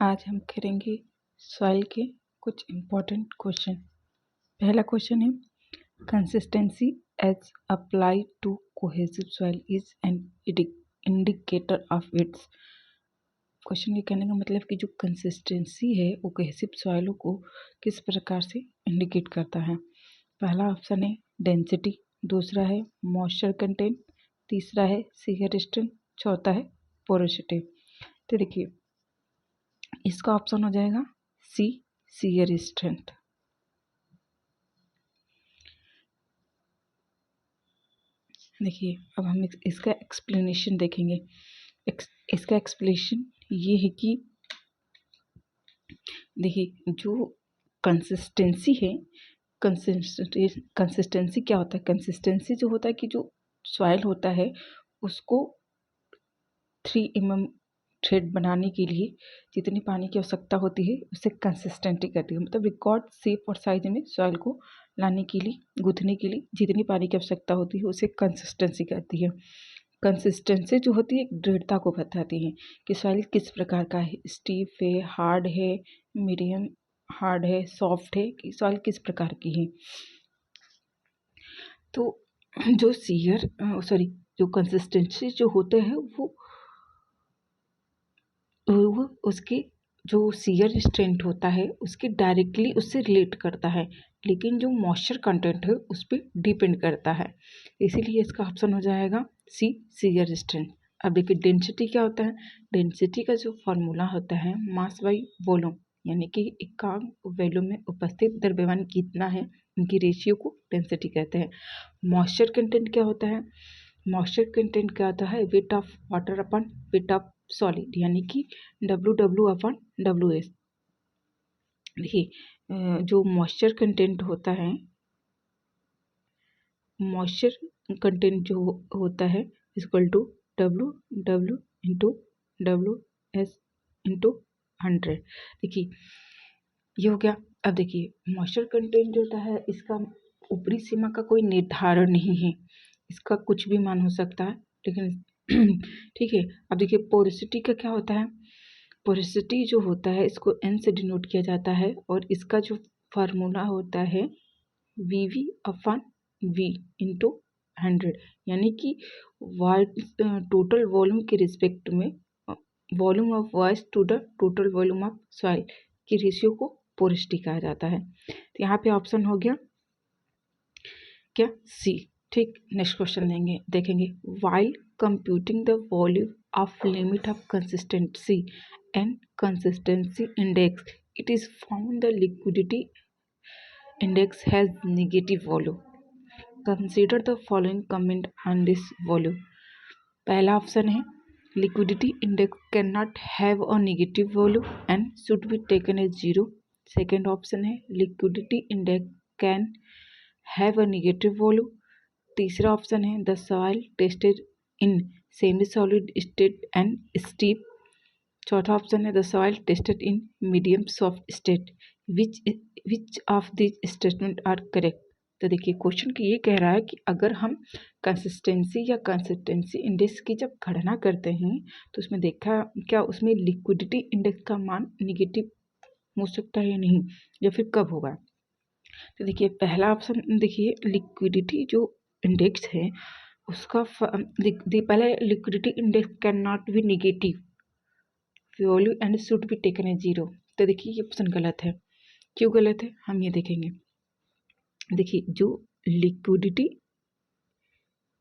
आज हम करेंगे सॉइल के कुछ इम्पोर्टेंट क्वेश्चन। पहला क्वेश्चन है, consistency as apply to cohesive soil is an indicator of its. Question ये कहने का मतलब कि जो कंसिस्टेंसी है वो कोहेसिव सॉइलों को किस प्रकार से इंडिकेट करता है। पहला ऑप्शन है डेंसिटी, दूसरा है मॉइस्चर कंटेंट, तीसरा है शियर स्ट्रेंथ, चौथा है पोरोसिटी। तो देखिए इसका ऑप्शन हो जाएगा सी, शियर स्ट्रेंथ। देखिए अब हम इसका एक्सप्लेनेशन देखेंगे। इसका एक्सप्लेनेशन ये है कि देखिए जो कंसिस्टेंसी है, कंसिस्टेंसी क्या होता है। कंसिस्टेंसी जो होता है कि जो सॉइल होता है उसको 3 mm थ्रेड बनाने के लिए जितनी पानी की आवश्यकता होती है उसे कंसिस्टेंटी कहती है। मतलब रिकॉर्ड शेप और साइज में सॉइल को लाने के लिए, गूंथने के लिए जितनी पानी की आवश्यकता होती है उसे कंसिस्टेंसी कहती है। कंसिस्टेंसी जो होती है एक दृढ़ता को बताती है कि सॉइल किस प्रकार का है, स्टीफ है, हार्ड है, मीडियम हार्ड है, सॉफ्ट है, कि सॉइल किस प्रकार की है। तो जो जो कंसिस्टेंसी जो होते हैं वो उसके जो शियर स्ट्रेंथ होता है उसके डायरेक्टली उससे रिलेट करता है, लेकिन जो मॉइस्चर कंटेंट है उस पर डिपेंड करता है। इसीलिए इसका ऑप्शन हो जाएगा सी, शियर स्ट्रेंथ। अब देखिए डेंसिटी क्या होता है। डेंसिटी का जो फॉर्मूला होता है मास बाई वॉल्यूम, यानी कि एकांक वॉल्यूम में उपस्थित द्रव्यमान कितना है इनकी रेशियो को डेंसिटी कहते हैं। मॉइस्चर कंटेंट क्या होता है। मॉइस्चर कंटेंट क्या होता है, weight of water upon weight of solid, यानी कि डब्ल्यू अपॉन डब्ल्यू एस। देखिए जो मॉइस्चर कंटेंट होता है, मॉइस्चर कंटेंट जो होता है equal to W into W S into 100। देखिए ये हो गया। अब देखिए मॉइस्चर कंटेंट जो होता है इसका ऊपरी सीमा का कोई निर्धारण नहीं है, इसका कुछ भी मान हो सकता है, लेकिन ठीक है। अब देखिए पोरोसिटी का क्या होता है। पोरोसिटी जो होता है इसको एन से डिनोट किया जाता है और इसका जो फार्मूला होता है वी अपॉन वी इंटू 100, यानी कि टोटल वॉल्यूम के रिस्पेक्ट में volume of voids to the total volume of soil की रेशियो को पोरोसिटी कहा जाता है। तो यहाँ पे ऑप्शन हो गया क्या, सी। ठीक, नेक्स्ट क्वेश्चन देखेंगे। While computing the volume of limit of consistency and consistency index, it is found the liquidity index has negative volume. Consider the following comment on this volume. पहला ऑप्शन है liquidity index can not have a negative volume and should be taken as 0। Second option है liquidity index can have a negative volume. तीसरा option है the soil tested in semi solid state and steep. चौथा option है the soil tested in medium soft state. Which of this statement are correct. तो देखिए question की ये कह रहा है कि अगर हम कंसिस्टेंसी या कंसिस्टेंसी इंडेक्स की जब गणना करते हैं तो उसमें देखा क्या उसमें लिक्विडिटी इंडेक्स का मान निगेटिव हो सकता है या नहीं, या फिर कब होगा। तो देखिए पहला ऑप्शन देखिए लिक्विडिटी जो इंडेक्स है उसका पहले liquidity index can not be negative value and should be taken as 0। तो देखिए ये ऑप्शन गलत है। क्यों गलत है हम ये देखेंगे। देखिए जो लिक्विडिटी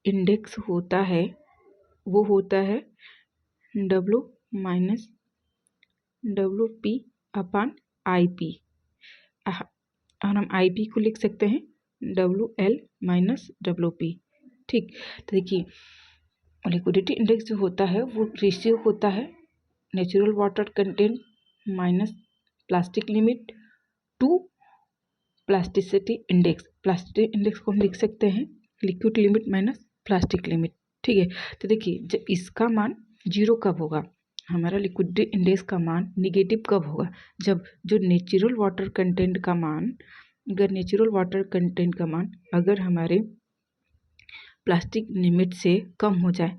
इंडेक्स होता है वो होता है W minus WP upon IP, और हम IP को लिख सकते हैं WL माइनस WP। ठीक, तो देखिए लिक्विडिटी इंडेक्स जो होता है वो रेशियो होता है natural water content minus plastic limit to plasticity index. Plastic index को हम लिख सकते हैं liquid limit minus plastic limit. ठीक है, तो देखिए जब इसका मान 0 कब होगा, हमारा लिक्विडिटी इंडेक्स का मान निगेटिव कब होगा, जब जो नेचुरल वाटर कंटेंट का मान, अगर नेचुरल वाटर कंटेंट का मान अगर हमारे प्लास्टिक लिमिट से कम हो जाए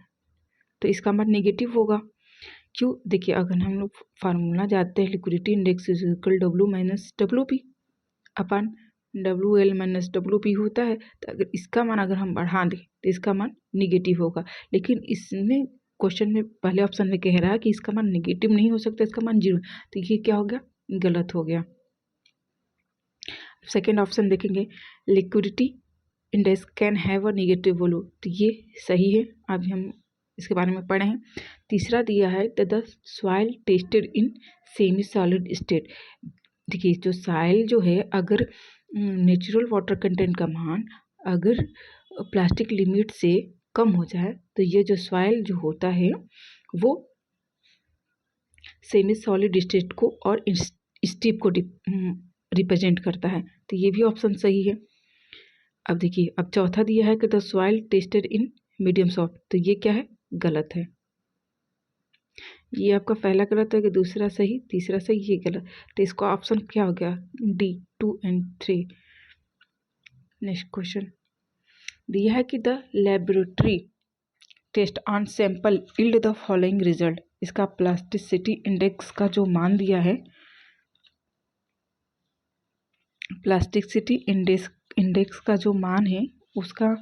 तो इसका मान निगेटिव होगा। क्यों? देखिए अगर हम लोग फार्मूला जानते हैं liquidity index is equal W minus W P upon W L minus W P होता है। तो अगर इसका मान अगर हम बढ़ा दें तो इसका मान निगेटिव होगा, लेकिन इसमें क्वेश्चन में पहले ऑप्शन में कह रहा है कि इसका मान निगेटिव नहीं हो सकता, इसका मान 0। तो ये क्या हो गया? गलत हो गया। सेकेंड ऑप्शन देखेंगे, liquidity index can have a negative value, तो ये सही है, अभी हम इसके बारे में पढ़े हैं। तीसरा दिया है the soil tested in semi solid state. देखिए जो सॉइल जो है, अगर नेचुरल वाटर कंटेंट का मान अगर प्लास्टिक लिमिट से कम हो जाए तो ये जो सॉइल जो होता है वो सेमी सॉलिड स्टेट को और स्टीप को रिप्रेजेंट करता है। तो ये भी ऑप्शन सही है। अब देखिए अब चौथा दिया है कि the soil tested in medium soft, तो ये क्या है? गलत है। ये आपका पहला गलत है कि दूसरा सही, तीसरा सही, ये गलत। तो इसका ऑप्शन क्या हो गया? D 2 and 3। नेक्स्ट क्वेश्चन दिया है कि the laboratory test on sample yield the following result. इसका प्लास्टिसिटी इंडेक्स का जो मान दिया है, प्लास्टिसिटी इंडेक्स का जो मान है उसका